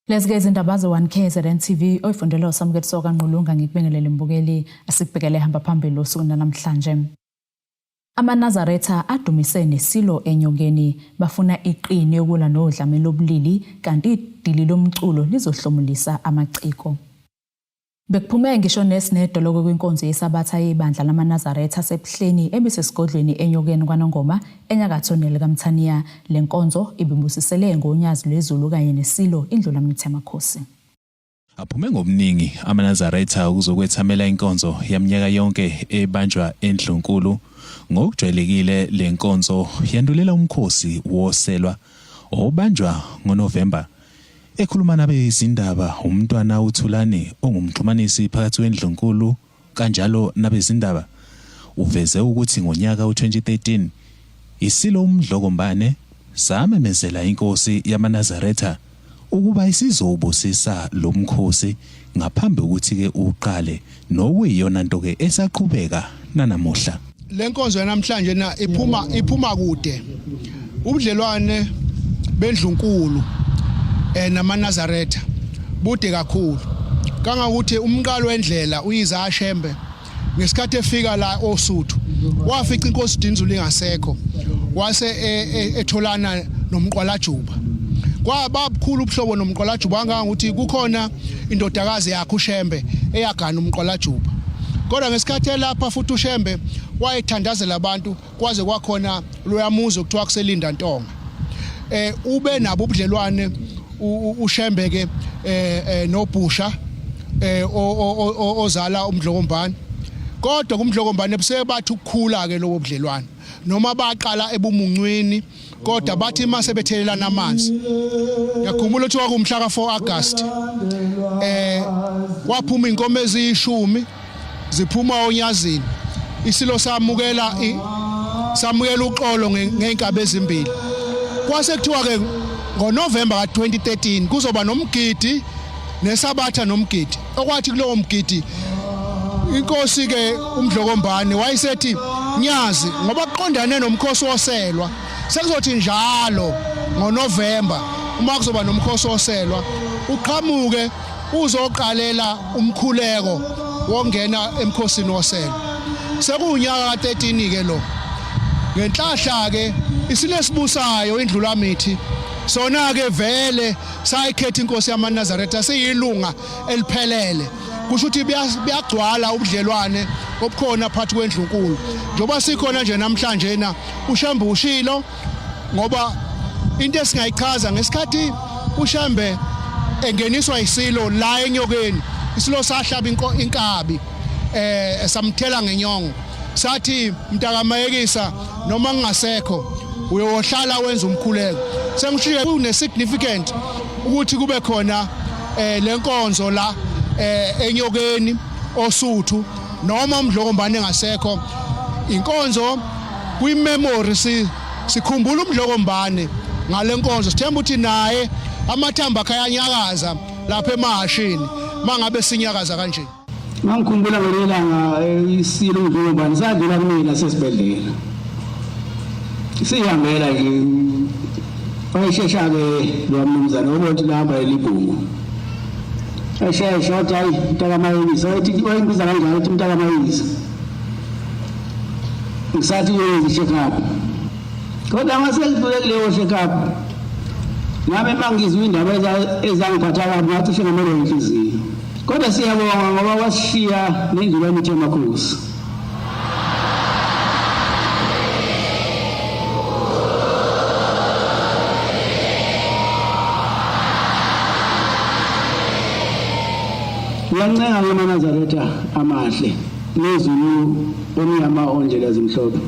Let's get indaba ze-1KZN TV oyifundela uSamukeli Soka Nqulunga ngikubingelele mbukeli asikubhekele hamba phambili usuku namhlanje. AmaNazaretha adumise nesilo enyongeni bafuna iqini yokulwa nodlame lobulili kanti idili lomculo lizohlomulisa amaciko. Bekuphume ngisho nesinedoloko kwinkonzo yesabatha yebandla lamaNazaretha sebuhleni ebisesigodlweni enyokeni kwaNongoma enyakathonele kaMthaniya. Lenkonzo ibimbusisele ngonyazi lwezulu kanye nesilo indlula mithemaKhosi. Aphume ngobuningi amaNazaretha ukuzokwethamela inkonzo yaminyaka yonke ebanjwa eNdlunkulu. Ngokujwayelekile lenkonzo yandulela umkhosi woselwa obanjwa ngoNovember. Ekhuluma nabezindaba umntwana uThulani ongumxhumanisi phakathi kweNdlunkulu kanjalo nabezindaba uveze ukuthi ngonyaka u2013 isilo umdlokombane samemezela inkosi yamaNazaretha ukuba isizobusisa lo mkhosi ngaphambi ukuthi ke uqale nokuyiyona nto ke esaqhubeka nanamuhla. Lenkonzo yanamhlanje na iphuma kude ubudlelwane beNdlunkulu namaNazaretha bude kakhulu kangakuthi umqalo wendlela uyiza Shembe ngesikhathi efika la oSuthu wafica inkosi Dinzulu ingasekho wase etholana nomqwalajuba kwaba bukhulu ubuhlobo nomqwalajuba ngangakuthi kukhona indodakazi yakhe uShembe eyagana umqwalajuba kodwa ngesikhathi lapha futhi uShembe wayethandazela abantu kwaze kwakhona loyamuzo kuthiwa kuselinda Ntonga ube nabo ubudlelwane uShembe ke noBhusha ozala umdlokombane kodwa kumdlokombane busebathi ukukhula ke lobo budlelwane noma baqala ebumuncwini kodwa bathi mase bethelelana amanzi yakhumbula ukuthi kwakumhla ka4 August waphuma inkomo ezishumi ziphuma onyazini isilo samukela uxolo ngeenkabe ezimbili kwase kuthiwa ke ngoNovember ka2013 kuzoba nomgidi nesabatha nomgidi okwathi kulowo mgidi inkosi ke umdlokombane wayisethi nyazi ngoba kuqondane nomkhosi woselwa sekuzothi njalo ngoNovember uma kuzoba nomkhosi woselwa uqhamuke uzoqalela umkhuleko wongena emkhosini woselwa sekunyaka ka13 ke lo ngenhlahla ke isilesibusayo indlula mithi sona ke vele sayikhetha inkosi yamaNazaretha siyilunga eliphelele kusho ukuthi biyagcwala ubudlelwane obukhona phakathi kweNdlunkulu njoba sikhona nje namhlanje na uShembe ushilo ngoba into esingayichaza ngesikhathi uShembe engeniswa isilo la enyokeni isilo sahlaba inkabi samthela ngenyongo sathi mntakamayekisa noma ngingasekho uyohlala wenza umkhuleko sengishiye kune significant ukuthi kube khona lenkonzo la enyokeni oSuthu noma umdlokombane engasekho inkonzo kwimemory sikhumbula umdlokombane ngalenkonzo sithemba ukuthi naye amathamba akayanyakaza lapha emahashini mangabe sinyakaza kanje ngikhumbula ngelanga isilo umdlokombane sadlula mina sesibedlela sihambela nje wayeshesha ke lo mnumzane obonke lihamba elibungu eshesha wathi hayi mntakamayisa wayingiza kanjalo uthi mntakamayisa ngisathi uyenza check up kodwa masekudlule kuleyo check up ngabe mangizwe indaba ezangiphatha kabi ngathi shengamele inhliziyo kodwa siyabonga ngoba washiya nendlela mithemaKhosi. Ngiyancenga ngamaNazaretha amahle nezulu omnyama onjela zimhlophe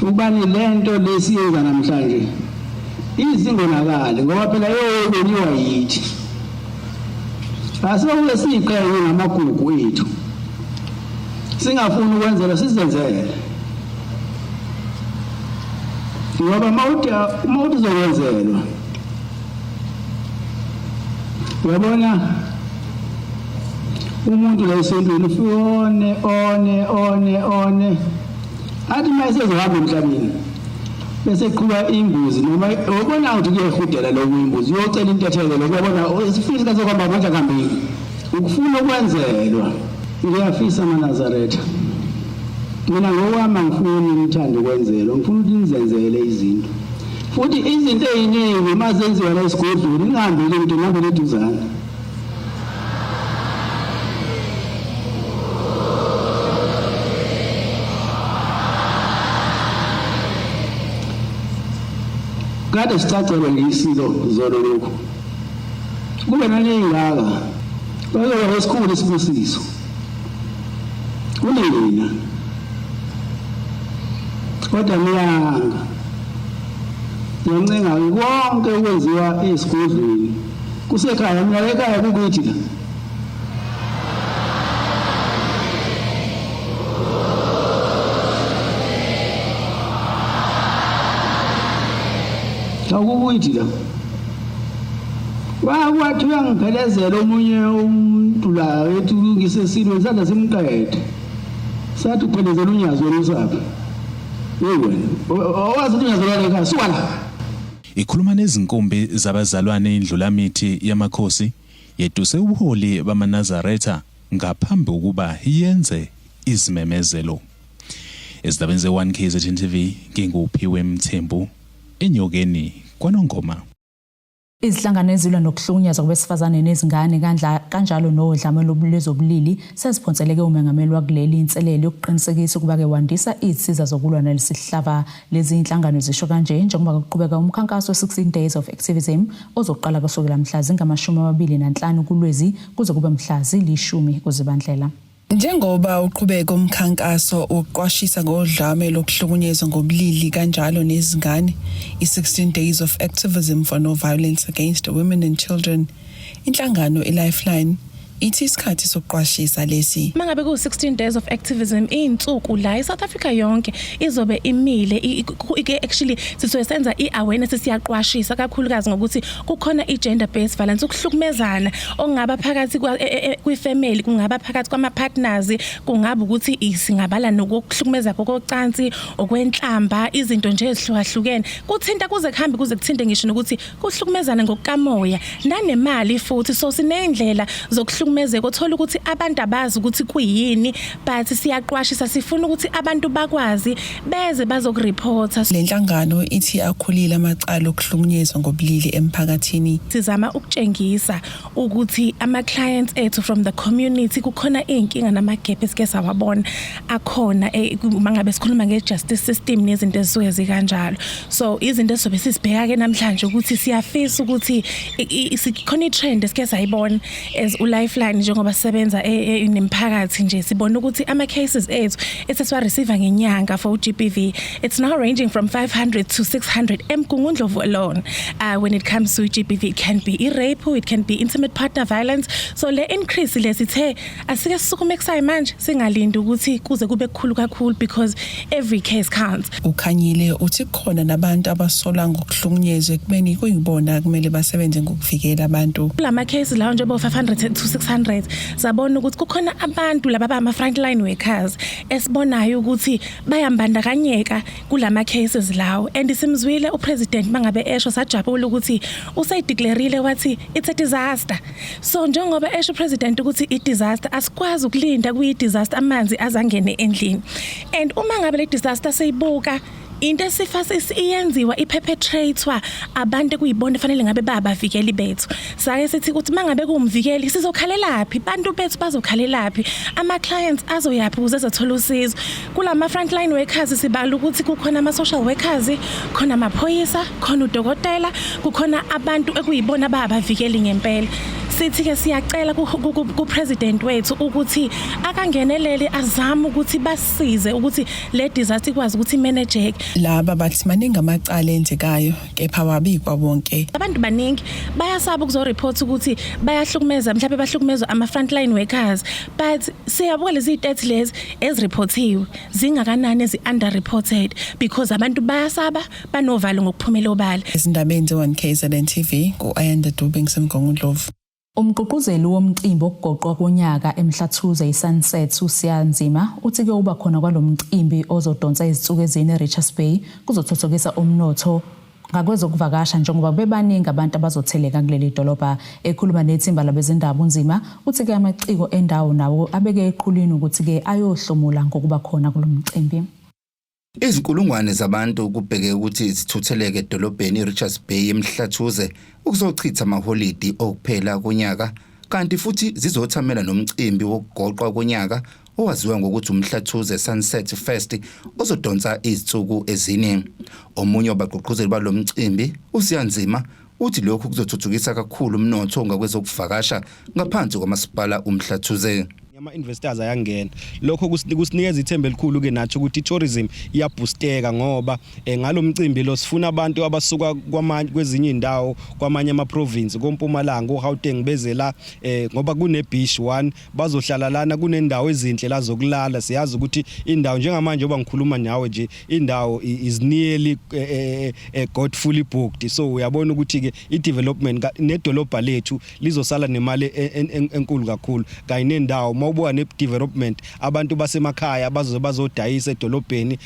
ubani lento lesiyenza namhlanje izingonakala ngoba phela yoboniwa yithi asikuke siqhenye ngamagugu ethu singafuni ukwenzela sizenzele ngoba mawuthi uzokwenzelwa uyabona umuntu la esendweni ufone one athi mayisezohamba emhlabeni bese qhuba imbuzi noma ubona ukuthi kuyehudela lo imbuzi uyocela intethelo lokubona sifisa kazokuhamba manje kambili ukufuna ukwenzelwa ngiyafisa amaNazaretha mina ngokwami ngifuni ngithanda ukwenzelwa ngifuna ukuthi nizenzele izinto futhi izinto eziningi mazenziwa la esigodlweni ningahambeli into ngihambele eduzane kade sicacelwe ngisilo zolo lokho kube nanengaka bayoba esikhulu isibusiso kunina kodwa ngiyanga ngiyancenga konke ukwenziwa esigodlweni kusekhaya mina ekhaya kukuthi la akukuyithi la wathi uyangiphelezela omunye umuntu la ethi ngisesilweni sanda simqede sathi uphelezela unyazo losaphi wena owazi unyazo lwalekhaya suka la ikhuluma nezinkumbi zabazalwane indlulamithi yamakhosi yeduse ubuholi bamaNazaretha ngaphambi ukuba yenze izimemezelo esidabeni ze1 KZN TV nginguphiwe Mthembu enyokeni kwaNongoma. Izihlangano ezilwa nokuhlukunyezwa kwabesifazane nezingane kanjalo nodlame lwezobulili seziphonseleke umengameli wakuleli inselelo yokuqinisekisa ukuba ke wandisa izinsiza zokulwa nalesihlava. Lezi inhlangano zisho kanje njengoba kuqhubeka umkhankaso we16 days of activism ozoqala kusukela mhla zingama-25 kuLwezi kuze kube mhla zili-10 kuZibandlela. Njengoba uqhubeka umkhankaso uqwashisa ngodlame lokuhlukunyezwa ngobulili kanjalo nezingane, i16 days of activism for no violence against women and children, inhlangano iLifeline ithi isikhathi sokuqwashisa lesi. Mangabe ku16 days of activism insuku la eSouth Africa yonke izobe imile actually sizosenza iawareness siyaqwashisa kakhulukazi ngokuthi kukhona igender based violence ukuhlukumezana ongaba phakathi kwifamily kungaba phakathi kwamapartners kungaba ukuthi isingabala nokuhlukumeza kocansi okwenhlamba izinto nje ezihlukahlukene kuthinta kuze kuhambe kuze kuthinte ngisho nokuthi kuhlukumezana ngokukamoya nanemali futhi so sinendlela zokuhlukumezeka uthola ukuthi abantu abazi ukuthi kuyini but siyaqwashisa sifuna ukuthi abantu bakwazi beze bazokureporta. Le nhlangano ithi akhulile amacala okuhlukunyezwa ngobulili emphakathini. Sizama ukutshengisa ukuthi ama clients ethu from the community kukhona inkinga namagap esike sawabona akhona mangabe sikhuluma ngejustice system nezinto ezisuke zikanjalo. So izinto esobe sisibheka ke namhlanje ukuthi siyafisa ukuthi sikhona itrend esike sayibona as uLifeline njengoba sisebenza nemphakathi nje sibona ukuthi ama cases ethu esesiwa receive ngenyanga for GBV it's now ranging from 500 to 600 eMgungundlovu alone. When it comes to GBV it can be rape, it can be intimate partner violence. So le increase lesithe asike sisukume kusayi manje singalindi ukuthi kuze kube kukhulu kakhulu because every case counts. Ukhanyile uthi khona nabantu abasola ngokuhlukunyezwa kubeni kuyibona kumele basebenze ngokuvikela abantu. Lama cases lawo nje bo 500 to 600 sabona ukuthi kukhona abantu laba bama frontline workers esibonayo ukuthi bayambandakanyeka kulama cases lawo and simzwile upresident mangabe esho sajabula ukuthi usedeclareile wathi it's a disaster. So njengoba esho president ukuthi i disaster asikwazi ukulinda kuyi disaster amanzi azangene endlini and uma ngabe le disaster seyibuka into esifase iyenziwa iperpetratewa abantu kuyibona fanele ngabe babavikeli bethu sake sithi ukuthi mangabe kumvikeli sizokhalelaphi bantu bethu bazokhalelaphi ama clients azoyaphi ukuze ezothola usizo kulama frontline workers sibala ukuthi kukhona ama social workers khona amaphoyisa khona udokotela kukhona abantu ekuyibona babavikeli ngempela sithi ke siyacela ku president wethu ukuthi akangenelele azame ukuthi basize ukuthi le disaster ikwazi ukuthi manageke. Laba bathi maningi amacala enzekayo kepha wabikwa bonke. Abantu baningi bayasaba ukuzoreport ukuthi bayahlukumeza mhlawumbe bahlukumezwa ama frontline workers but siyabuka lezi stats lezi ezireportiwe zingakanani ezi underreported because abantu bayasaba banovalo ngokuphumela obala. Izindaba ze1 KZN TV ku Ayanda Dubing Semgungundlovu. Umgqugquzeli womcimbi wokugoqwa konyaka eMhlathuze iSunset uSiyanzima uthi ke uba khona kwalomcimbi ozodonsa izinsuku ezine eRichards Bay kuzothuthukisa umnotho ngakwezokuvakasha njengoba bebaningi abantu abazotheleka kuleli dolobha. Ekhuluma nethimba labezindaba uNzima uthi ke amaciko endawo nawo abeke eqhulwini ukuthi ke ayohlomula ngokuba khona kulomcimbi. Izinkulungwane zabantu kubheke ukuthi zithutheleke edolobheni iRichards Bay eMhlathuze ukuzochitha amaholidi okuphela konyaka kanti futhi zizothamela nomcimbi wokugoqwa konyaka owaziwa ngokuthi uMhlathuze Sunset Fest ozodonsa izinsuku ezine. Omunye wabagqugquzeli balomcimbi uSiyanzima uthi lokhu kuzothuthukisa kakhulu umnotho ngakwezokuvakasha ngaphansi kwamasipala uMhlathuze. Ama-investors ayangena lokho kusinikeza ithemba elikhulu ke nathi ukuthi tourism iyaboosteka ngoba ngalo mcimbi lo sifuna abantu abasuka kwamanye kwezinye indawo kwamanye ama-province koMpumalanga uGauteng beze la ngoba kune beach 1 bazohlala lana kunendawo ezinhle la zokulala. Siyazi ukuthi indawo njengamanje oba ngikhuluma nawe nje indawo is nearly got fully booked. So uyabona ukuthi ke i-development nedolobha lethu lizosala nemali enkulu kakhulu kanye nendawo mawubuka ne-development abantu basemakhaya bazodayisa edolobheni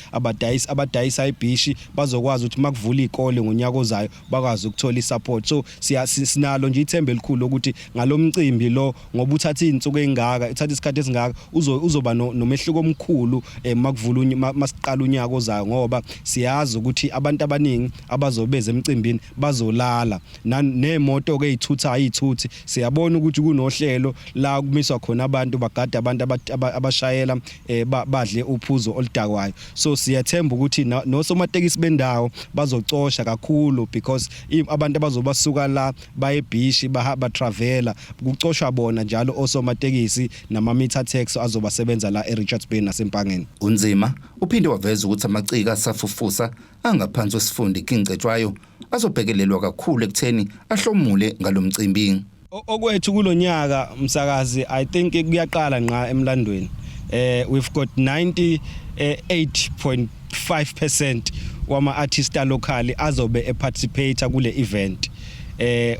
abadayisa ibishi bazokwazi ukuthi makuvula ikole ngonyaka ozayo bakwazi ukuthola isupport. So sinalo nje ithemba elikhulu ukuthi ngalomcimbi lo ngoba uthatha izinsuku ezingaka uthatha isikhathi esingaka uzoba nomehluko omkhulu makuvula masiqala unyaka ozayo ngoba siyazi ukuthi abantu abaningi abazobeza emcimbini bazolala nemoto ke ezithutha izithuthi. Siyabona ukuthi kunohlelo la kumiswa khona abantu bagada abantu abashayela badle uphuzo oludakwayo. So siyathemba ukuthi nosomatekisi bendawo bazocosha kakhulu because abantu abazobasuka la baye beach ba-travela kucoshwa bona njalo osomatekisi nama-meter tax azobasebenza la eRichards Bay nasempangeni. uNzima uphinde waveza ukuthi amaciko asafufusa angaphansi kwesifundo King Cetshwayo azobhekelelwa kakhulu ekutheni ahlomule ngalomcimbi. Okwethu kulonyaka msakazi I think kuyaqala nqa emlandweni. We've got 98.5% wama artists locally azobe participate kule event.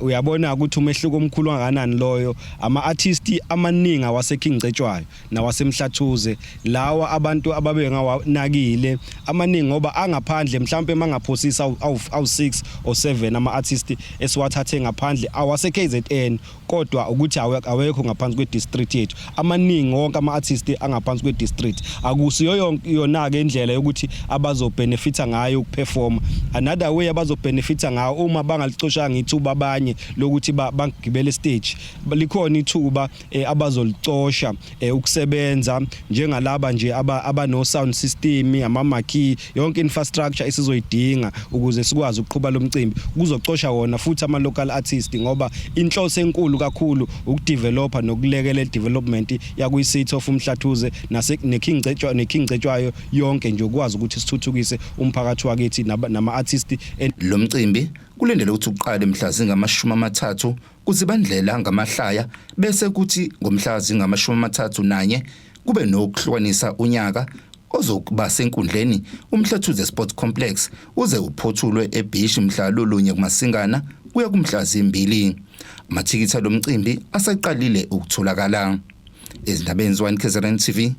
Uyabona ukuthi umehluko omkhulu kangakanani loyo. Ama-artists amaningi waseKing Cetshwayo nawaseMhlathuze lawa abantu ababe ngawanakile amaningi ngoba angaphandle mhlambe mangaphosisa awu6 or 7 ama-artists esiwathathe ngaphandle awase-KZN kodwa ukuthi awekho ngaphansi kwedistrict yethu. Amaningi wonke ama-artists angaphansi kwedistrict akusiyo yona-ke indlela yokuthi abazobenefita ngayo ukuperforma. Another way abazobenefita ngayo uma bangalicoshanga ithuba abanye lokuthi bangibele stage likhona ithuba abazolicosha ukusebenza njengalaba nje abano sound system ama-marquee yonke infrastructure esizoyidinga ukuze sikwazi ukuqhuba lo mcimbi kuzocosha wona futhi ama-local artists ngoba inhloso enkulu kakhulu ukudevelopa nokulekela development yakwi-city of uMhlathuze neKing Cetshwayo yonke nje ukwazi ukuthi sithuthukise umphakathi wakithi nama-artists. Lo mcimbi kulendele ukuthi uqale mhla zingama-30 kuZibandlela ngamahlaya bese kuthi ngomhla zingama-31 kube nokuhlukanisa unyaka ozokuba senkundleni uMhlathuze Sports Complex uze uphothulwe eBeach mhla lolunye kuMasingana kuya kumhla zimbili. Amathikithi lomcimbi asaqalile ukutholakala. Ezindabeni zwa KZN TV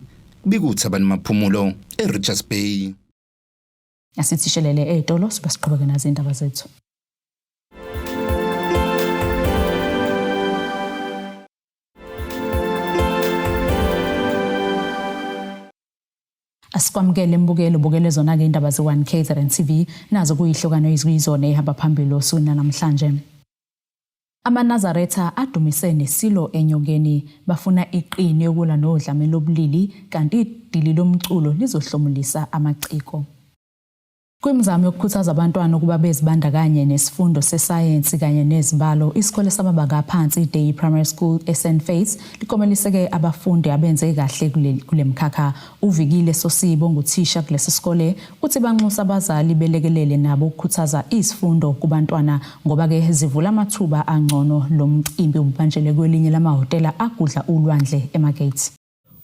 bikuthi abantu maphumulo eRichards Bay. Asithishelele etolo sibasiqhubeke nazo indaba zethu. Asikwamukele mbukelo ubukele zona ke indaba ze1 KZN TV nazo kuyihlokano izizona ehamba phambili osukwini namhlanje. AmaNazaretha adumise nesilo enyongeni bafuna iqini yokulwa nodlame lobulili kanti idili lomculo lizohlomulisa amaciko. Kwimizamo yokukhuthaza abantwana ukuba bezibandakanye nesifundo sesayensi kanye nezibalo, isikole samabanga aphansi iDay Primary School eSt Faiths likomeliseke abafundi abenze kahle kule mkhakha. Uvikile Sosibo nguthisha kulesi sikole uthi banxusa abazali belekelele nabo ukukhuthaza izifundo kubantwana ngoba ke zivula amathuba angcono lo mcimbi ubanjele kwelinye lamahhotela agudla ulwandle eMagate.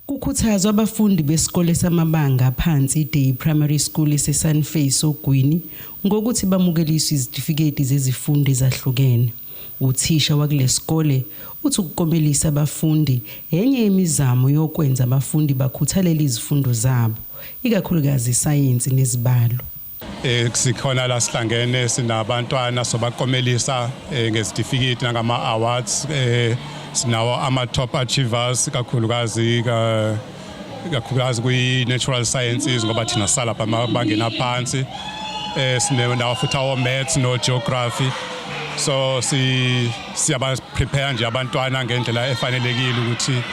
Kukhuthazwa abafundi besikole samabanga aphansi iDay Primary School eSt Faiths ogwini ngokuthi bamukeliswe izitifiketi zezifundo ezahlukene. Uthisha wakulesikole uthi ukukomelisa abafundi enye yemizamo yokwenza abafundi bakhuthalela izifundo zabo, ikakhulukazi isayensi nezibalo. Sikhona la sihlangene sinabantwana sobakomelisa ngesitifiketi nangama awards sinawo ama top achievers kakhulukazi kwi natural sciences ngoba thina sala bangena phansi sinenawo futhi awo maths no geography. So siyaba prepare nje abantwana ngendlela efanelekile ukuthi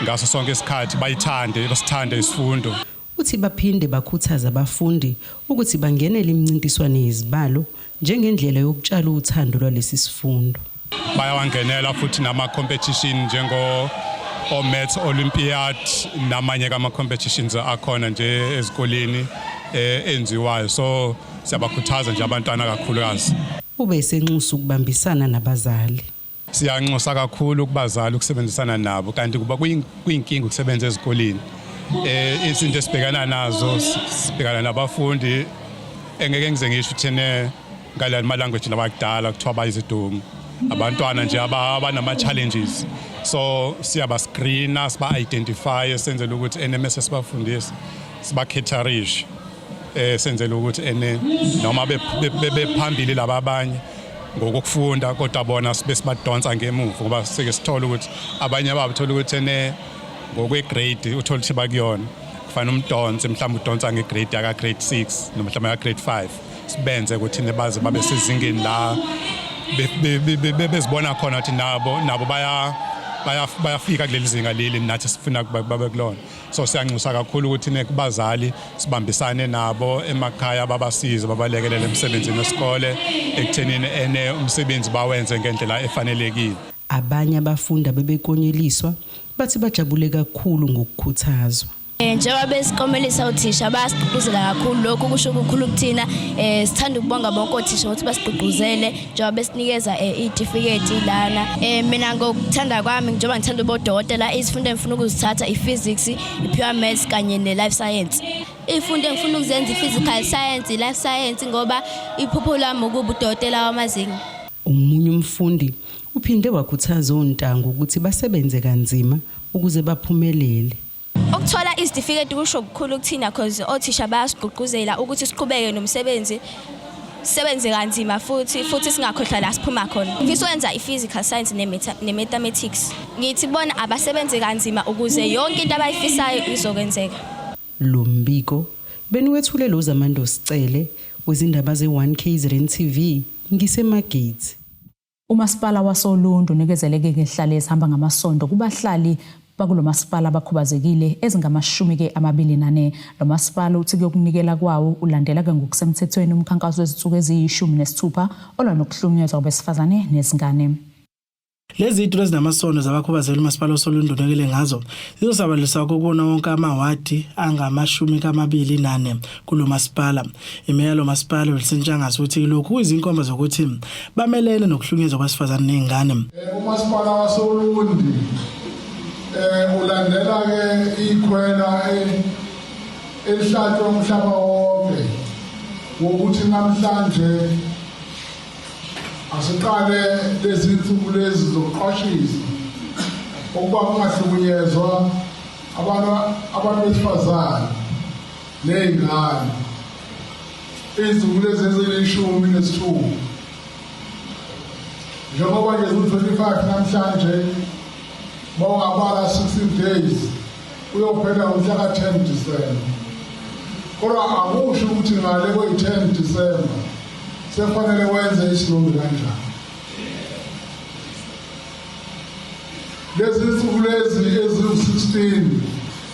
ngaso sonke isikhathi basithande isifundo. Uthi baphinde bakhuthaza abafundi ukuthi bangenele imincintiswano yezibalo njengendlela yokutshala uthando lwalesi sifundo. Bayawangenela futhi nama competition njengo Maths Olympiad namanye kama competitions akhona nje ezikoleni enziwayo. So siyabakhuthaza nje abantwana kakhulukazi. Ube senxusa ukubambisana nabazali. Siyanxusa kakhulu kubazali ukusebenzisana nabo kanti kuba kuyinkinga ukusebenza ezikoleni. Izinto esibhekana nazo sibhekana nabafundi engeke ngize ngisho thene ngala language labakudala kuthiwa bayizidumo. Abantwana nje abanama challenges. So siyaba screena siba identify senzele ukuthi NMS sibafundise siba caterish senzele ukuthi noma bephambili laba abanye ngokufunda kodwa bona sibe sibadonsa ngemuva ngoba sike sithola ukuthi abanye abathola ukuthi ngokwe grade uthola ukuthi bakuyona kufana umdonse mhlawumbe udonsa ngegrade yaka grade 6 noma mhlawumbe ya grade 5 sibenze ukuthi nebaze babe sezingeni la bezibona khona ukuthi nabo bayafika kuleli zinga leli nathi sifuna babe kulona. So siyanxusa kakhulu ukuthi kubazali sibambisane nabo emakhaya babasize babalekelele emsebenzini wesikole ekuthenini umsebenzi bawenze ngendlela efanelekile. Abanye abafundi bebekonyeliswa bathi bajabule kakhulu ngokukhuthazwa. Njengoba besikomelisa uthisha basigqugquzela kakhulu lokho kusho ukukhulu kuthina sithanda ukubonga bonke othisha ukuthi basigqugquzele njengoba besinikeza icertificate lana. Mina ngokuthanda kwami njengoba ngithanda ubodokotela izifundo engifuna ukuzithatha i-physics, i-pure maths kanye ne-life science. Izifundo engifuna ukuzenza i-physical science, i-life science ngoba iphupho lami ukuba udokotela wamazinyo. Umunye umfundi uphinde wakhuthaza ontanga ukuthi basebenze kanzima ukuze baphumelele. Ukuthola icertificate kusho ukukhulu kuthina because othisha bayasigqugquzela ukuthi siqhubeke nomsebenzi sisebenze kanzima futhi singakhohlwa la siphuma khona. Ngifisa ukwenza i-physical science ne-mathematics. Ngithi bona abasebenze kanzima ukuze yonke into abayifisayo izokwenzeka. Lo mbiko beniwethulelo uZamando Sicele wezindaba ze1KZN TV ngiseMagidi. Umasipala waSolundu unikezeleke ngehlale ezihamba ngamasondo kubahlali bakulo masipala abakhubazekile ezingama24. Lo masipala uthi kuyokunikela kwawo ulandela ke ngokusemthethweni umkhankaso wezitsuku eziyi16 olwa nokuhlunyezwa kwabesifazane nezingane. Lezi zinto ezinamasondo zabakhubazekile umasipala waSolundu unekele ngazo zizosabalisa kokona wonke amawadi angama24 kulo masipala. Imeya lo masipala uLisentshangase uthi lokhu izinkomba zokuthi bamelene nokuhlunyezwa kwabesifazane nezingane. Umasipala waSolundu ulandela ke ikhwela elihlatshwa umhlaba wonke wokuthi namhlanje asiqale lezi zinsuku lezi zokuqashisa ukuba kungahlukunyezwa abantu besifazane nezingane izinsuku lezi eziyishumi. Njengoba nje u25 namhlanje bawabala 16 days uyophela umhla ka10 December. Kodwa akusho ukuthi ngale kwe10 December sefanele wenze isilungu kanjani. Lezi zinsuku lezi eziyi16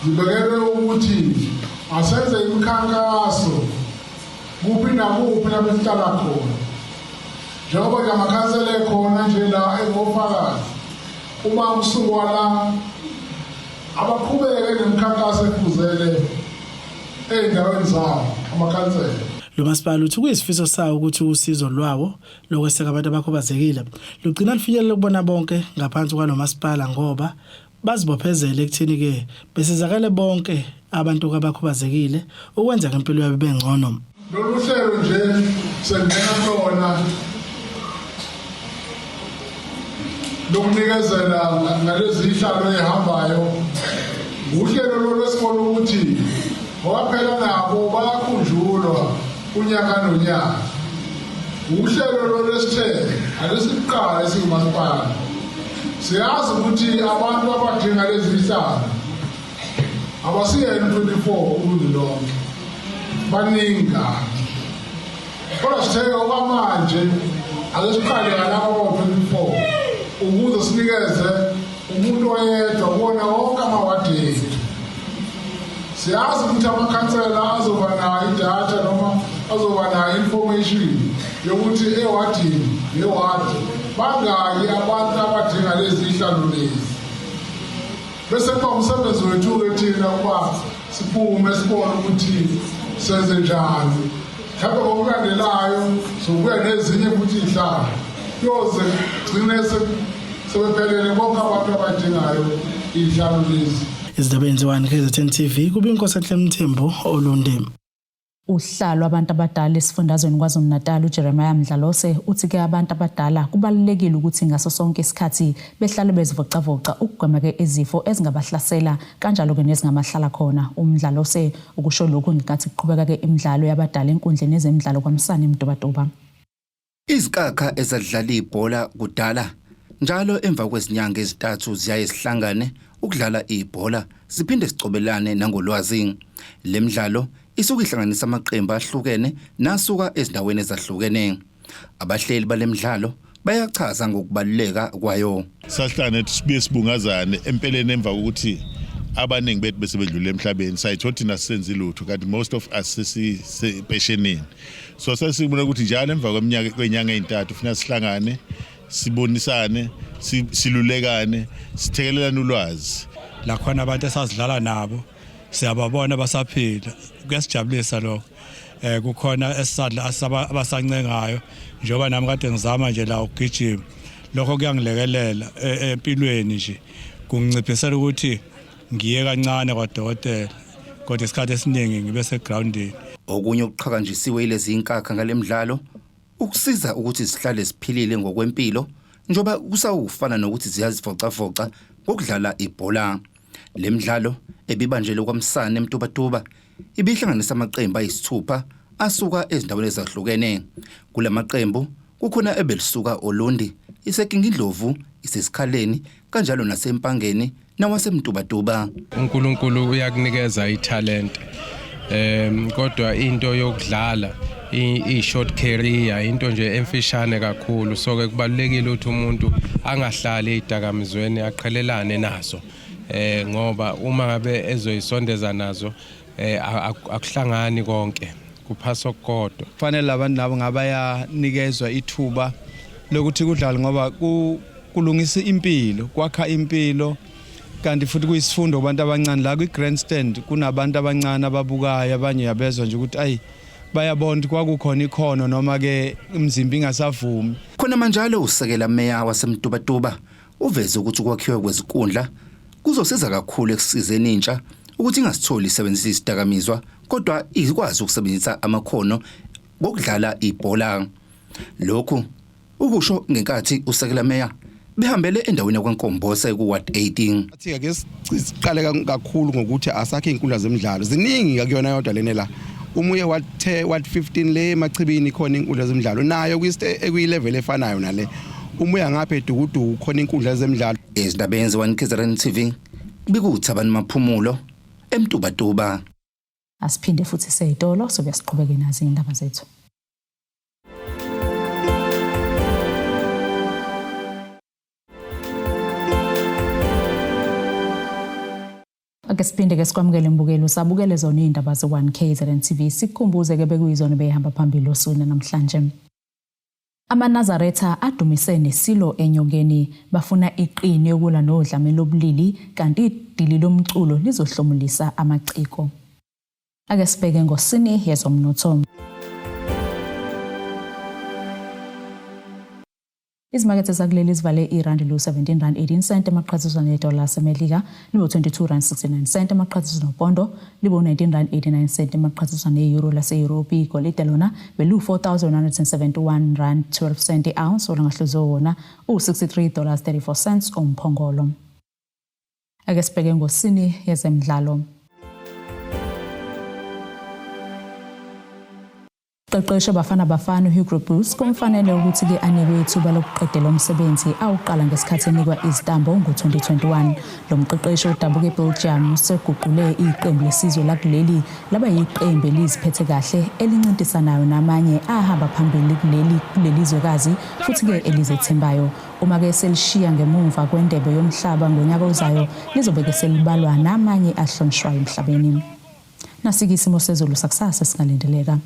zibekelwe ukuthi asenze imikhankaso kuphi nakuphi lapho sihlala khona. Njengoba nje amakhansela ekhona nje la engofakazi uma usungwala abaqhubeke nemikhankaso ekuzele endaweni zawo amakhansela. Lo masipala uthi kuyisifiso sawo ukuthi usizo lwawo lokweseka abantu abakhubazekile lugcina lifinyelele kubona bonke ngaphansi kwalo masipala ngoba bazibophezele ekuthini ke besizakale bonke abantu abakhubazekile ukwenza impilo yabo bengcono. Lolu hlelo nje sengena lona lokunikezela ngalezi ihlalo ehambayo uhlelo lwesikole ukuthi ngoba nabo bayakhunjulwa unyaka nonyaka. Uhlelo lwesithele alesiqala esikumasipala. Siyazi ukuthi abantu abadinga lezi ihlalo abasiyeni 24 uluntu lonke baningi. Kodwa sitheke okwamanje alesiqale ngalabo 24 ukuze sinikeze umuntu oyedwa kuwona wonke amawadi. Siyazi ukuthi amakhansela azoba nayo idatha noma azoba nayo information yokuthi ewadini newadi bangaki abantu abadinga lezi ihlalo lezi. Bese kuba umsebenzi wethu thina ukuba siphume sibone ukuthi senze njani. Mhlawumbe ngokulandelayo sokuya nezinye futhi ihlalo yoze gcine sebephelele bonke abantu abadingayo ihlalo lezi. Izindaba ezenziwa KZN TV kuba inkosi Mthembu Olunde. Uhlalo abantu abadala esifundazweni KwaZulu-Natal uJeremiah Mdlalose uthi ke abantu abadala kubalulekile ukuthi ngaso sonke isikhathi behlale bezivocavoca ukugwema ke izifo ezingabahlasela kanjalo ke nezingamahlala khona. UMdlalose ukusho lokhu ngenkathi kuqhubeka ke imidlalo yabadala enkundleni ezemidlalo kwaMsana eMtubatuba. Izikakha ezadlala ibhola kudala njalo emva kwezinyanga ezintathu ziyaye sihlangane ukudlala ibhola siphinde sicobelane nangolwazi. Lemidlalo isuke ihlanganisa amaqembu ahlukene nasuka ezindaweni ezahlukene. Abahleli balemidlalo bayachaza ngokubaluleka kwayo. Sahlangane sibuye sibungazane empeleni emva kokuthi abaningi bethu bese bedlule emhlabeni sayithothi nasenze lutho kanti most of us sesipeshenini. So sesibona ukuthi njalo emva kwenyanga ezintathu ufuna sihlangane sibonisane silulekane sithekelelana ulwazi. La khona abantu esasidlala nabo siyababona basaphila kuyasijabulisa lokho. Kukhona esadla abasancengayo njengoba nami kade ngizama nje la ukugijima. Lokho kuyangilekelela empilweni nje kunginciphisela ukuthi ngiye kancane kwaDokotela kodwa isikhathi esiningi ngibe segroundini. Okunye ukuqhakanjisiwe ilezi inkakha ngalemidlalo ukusiza ukuthi sihlale siphilile ngokwempilo njoba kusawufana nokuthi ziyazivocavoca ngokudlala ibhola. Lemidlalo ebibanjelwe kwaMsana eMtubatuba ibihlanganisa amaqembu ayisithupha asuka ezindaweni ezahlukene. Kulamaqembu kukhona ebelisuka Olundi, iseKingindlovu, isesikhaleni kanjalo nasempangeni nawaseMtubatuba. uNkulunkulu uyakunikeza italent kodwa into yokudlala i-short career into nje emfishane kakhulu. So ke kubalulekile ukuthi umuntu angahlali ezidakamizweni aqhelelane nazo ngoba uma ngabe ezoyisondeza nazo akuhlangani konke kuphasa kodwa. Kufanele abantu nabo ngabayanikezwa ithuba lokuthi kudlala ngoba kulungisa impilo, kwakha impilo kanti futhi kuyisifundo kubantu abancane. La kwi-grandstand kunabantu abancane ababukayo abanye yabezwa nje ukuthi ayi bayabona kwakukhona ikhono noma ke imizimba ingasavumi. Khona manjalo usekela meya waseMtubatuba uveze ukuthi ukwakhiwa kwezinkundla kuzosiza kakhulu ekusizeni intsha ukuthi ingasitholi isebenzisa isidakamizwa kodwa ikwazi ukusebenzisa amakhono ngokudlala ibhola. Lokhu ukusho ngenkathi usekela meya behambele endaweni yakwaNkombose kuWard 18. Athi ake siqale kakhulu ngokuthi asakhe inkundla zemidlalo ziningi akuyona yodwa lena la. Umuye what 15 le emachibini khona inkundla zemidlalo nayo kwi-level efanayo nale. Umuya ngapha edukudu khona inkundla zemidlalo. Izindaba ezenziwa KZN TV bikuthabani maphumulo eMtubatuba. Asiphinde futhi seyitolo sobe siqhubeke nazo indaba zethu. Ake siphinde ke sikwamukele imbukelo sabukele zona indaba ze1 KZN TV sikhumbuze ke bekuyizona behamba phambili osuna namhlanje. AmaNazaretha adumise nesilo enyongeni bafuna iqini yokulwa nodlame lobulili kanti idili lomculo lizohlomulisa amaciko. Ake sibheke ngosini yezomnotho. Izimakethe zakuleli zivale irandi lu-17.18 emaqhathiswa nedola asemelika, libo-22.69 emaqhathiswa nopondo, libo-19.89 emaqhathiswa ne-euro lase-Europe. Igolide lona belu-4,171 rand 12 cent i-ounce, olangahluziwe wona u-$63.34 umphongolo. Ake sibheke ngosini yezemidlalo. Qeqesho Bafana uHugo Broos kumfanele ukuthi ke anikwe ithuba lokuqedela umsebenzi awuqala ngesikhathi enikwa izitambo ngo-2021. Lo mqeqesho udabuke eBelgium useguqule iqembu lesizwe lakuleli laba yiqembu eliziphethe kahle elincintisanayo namanye ahamba phambili kuleli zwekazi futhi ke elizethembayo. Uma ke selishiya ngemuva kwendebe yomhlaba ngonyaka ozayo lizobeke selibalwa namanye ahlonishwayo emhlabeni. Nasike isimo sezulu sakusasa singalindeleka.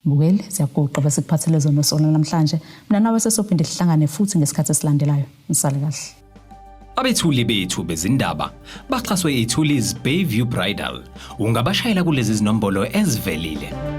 Mbukeli siyakuqa bese kuphathele zona sona namhlanje. Mina nawe sesophinde sihlangane futhi ngesikhathi esilandelayo. Nisale kahle. Abethuli bethu bezindaba baxhaswe iThulis Bayview Bridal. Ungabashayela kulezi zinombolo ezivelile.